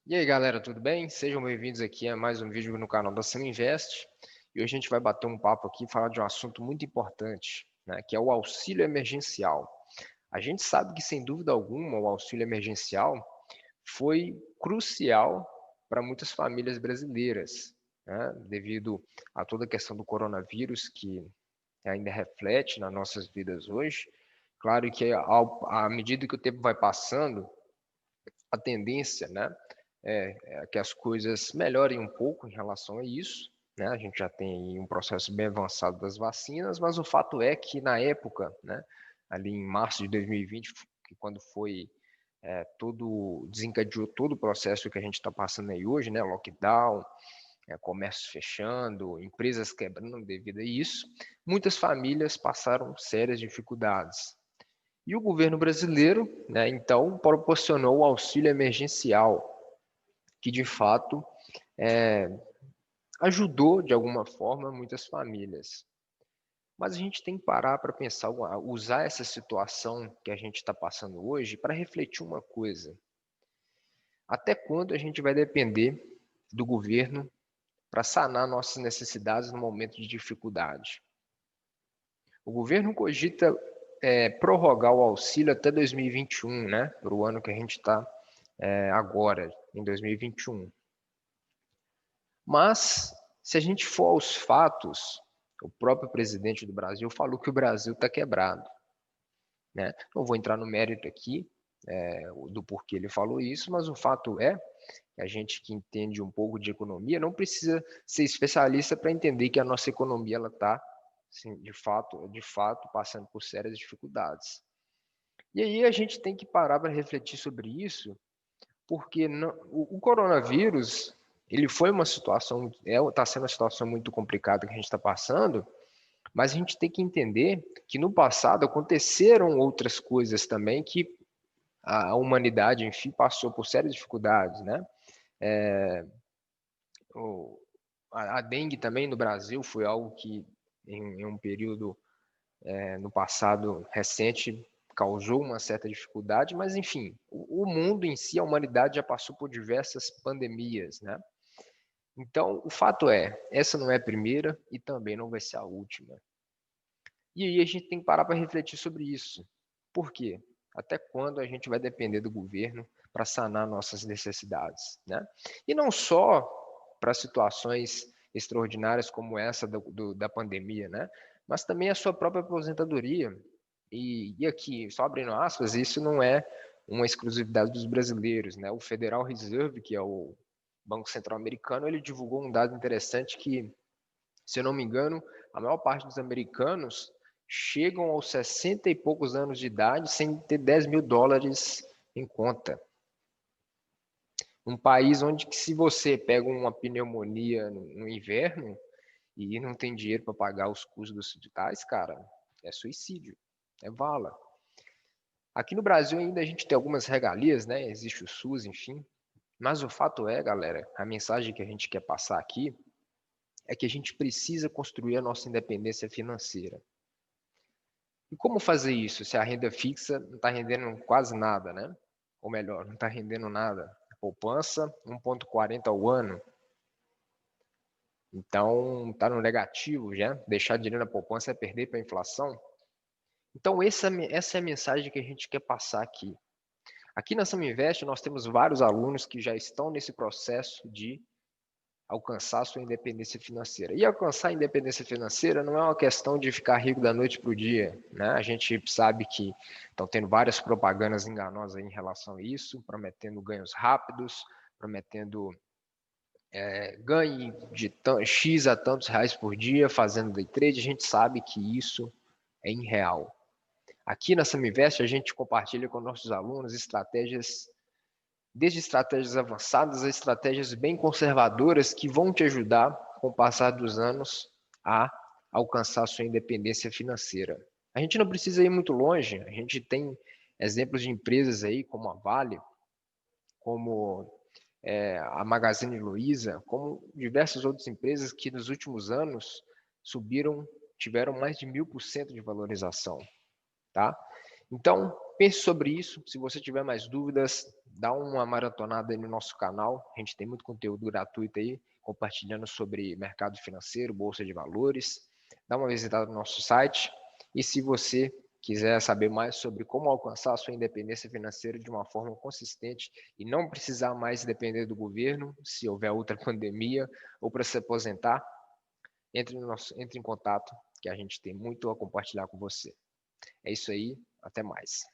E aí, galera, tudo bem? Sejam bem-vindos aqui a mais um vídeo no canal da Sam Invest. E hoje a gente vai bater um papo aqui e falar de um assunto muito importante, né, que é o auxílio emergencial. A gente sabe que, sem dúvida alguma, o auxílio emergencial foi crucial para muitas famílias brasileiras, né, devido a toda a questão do coronavírus que ainda reflete nas nossas vidas hoje. Claro que à medida que o tempo vai passando, a tendência, né, é que as coisas melhorem um pouco em relação a isso, né? A gente já tem um processo bem avançado das vacinas, mas o fato é que na época, né, ali em março de 2020, que quando foi desencadeou todo o processo que a gente está passando aí hoje, né, lockdown, comércio fechando, empresas quebrando devido a isso, muitas famílias passaram sérias dificuldades. E o governo brasileiro, né, então, proporcionou o auxílio emergencial, que de fato ajudou de alguma forma muitas famílias. Mas a gente tem que parar para pensar, usar essa situação que a gente está passando hoje para refletir uma coisa. Até quando a gente vai depender do governo para sanar nossas necessidades no momento de dificuldade? O governo cogita prorrogar o auxílio até 2021, né? Para o ano que a gente está agora, em 2021. Mas, se a gente for aos fatos, o próprio presidente do Brasil falou que o Brasil está quebrado, né? Não vou entrar no mérito aqui do porquê ele falou isso, mas o fato é que a gente que entende um pouco de economia não precisa ser especialista para entender que a nossa economia ela está, de fato, passando por sérias dificuldades. E aí a gente tem que parar para refletir sobre isso, porque o coronavírus ele foi uma situação, está sendo uma situação muito complicada que a gente está passando, mas a gente tem que entender que no passado aconteceram outras coisas também que a humanidade, enfim, passou por sérias dificuldades, né? A dengue também no Brasil foi algo que em um período no passado recente causou uma certa dificuldade, mas enfim, o mundo em si, a humanidade já passou por diversas pandemias, né? Então, o fato é, essa não é a primeira e também não vai ser a última. E aí a gente tem que parar para refletir sobre isso. Por quê? Até quando a gente vai depender do governo para sanar nossas necessidades, né? E não só para situações extraordinárias como essa da pandemia, né? Mas também a sua própria aposentadoria. E aqui, só abrindo aspas, isso não é uma exclusividade dos brasileiros, né? O Federal Reserve, que é o Banco Central americano, ele divulgou um dado interessante que, se eu não me engano, a maior parte dos americanos chegam aos 60 e poucos anos de idade sem ter 10 mil dólares em conta. Um país onde que se você pega uma pneumonia no inverno e não tem dinheiro para pagar os custos dos hospitais, cara, é suicídio, é vala. Aqui no Brasil ainda a gente tem algumas regalias, né? Existe o SUS, enfim. Mas o fato é, galera, a mensagem que a gente quer passar aqui é que a gente precisa construir a nossa independência financeira. E como fazer isso se a renda fixa não está rendendo quase nada, né? Ou melhor, não está rendendo nada. A poupança, 1,40 ao ano. Então, está no negativo já. Deixar dinheiro na poupança é perder para a inflação. Então, essa é a mensagem que a gente quer passar aqui. Aqui na Saminvest, nós temos vários alunos que já estão nesse processo de alcançar a sua independência financeira. E alcançar a independência financeira não é uma questão de ficar rico da noite para o dia, né? A gente sabe que estão tendo várias propagandas enganosas em relação a isso, prometendo ganhos rápidos, prometendo ganhe de X a tantos reais por dia fazendo day trade. A gente sabe que isso é irreal. Aqui na Saminvest, a gente compartilha com nossos alunos estratégias, desde estratégias avançadas a estratégias bem conservadoras que vão te ajudar, com o passar dos anos, a alcançar a sua independência financeira. A gente não precisa ir muito longe, a gente tem exemplos de empresas aí como a Vale, como a Magazine Luiza, como diversas outras empresas que nos últimos anos subiram, tiveram mais de 1000% de valorização, tá? Então, pense sobre isso. Se você tiver mais dúvidas, dá uma maratonada aí no nosso canal. A gente tem muito conteúdo gratuito aí, compartilhando sobre mercado financeiro, bolsa de valores. Dá uma visitada no nosso site. E se você quiser saber mais sobre como alcançar a sua independência financeira de uma forma consistente e não precisar mais depender do governo, se houver outra pandemia, ou para se aposentar, entre em contato, que a gente tem muito a compartilhar com você. É isso aí, até mais.